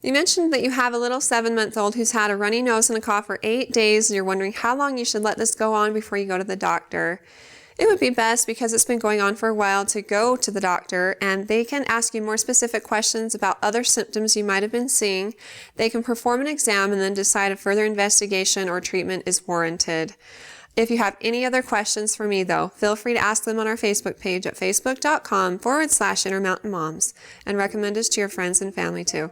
You mentioned that you have a little 7-month-old who's had a runny nose and a cough for 8 days, and you're wondering how long you should let this go on before you go to the doctor. It would be best, because it's been going on for a while, to go to the doctor, and they can ask you more specific questions about other symptoms you might have been seeing. They can perform an exam and then decide if further investigation or treatment is warranted. If you have any other questions for me, though, feel free to ask them on our Facebook page at facebook.com/Intermountain Moms, and recommend us to your friends and family too.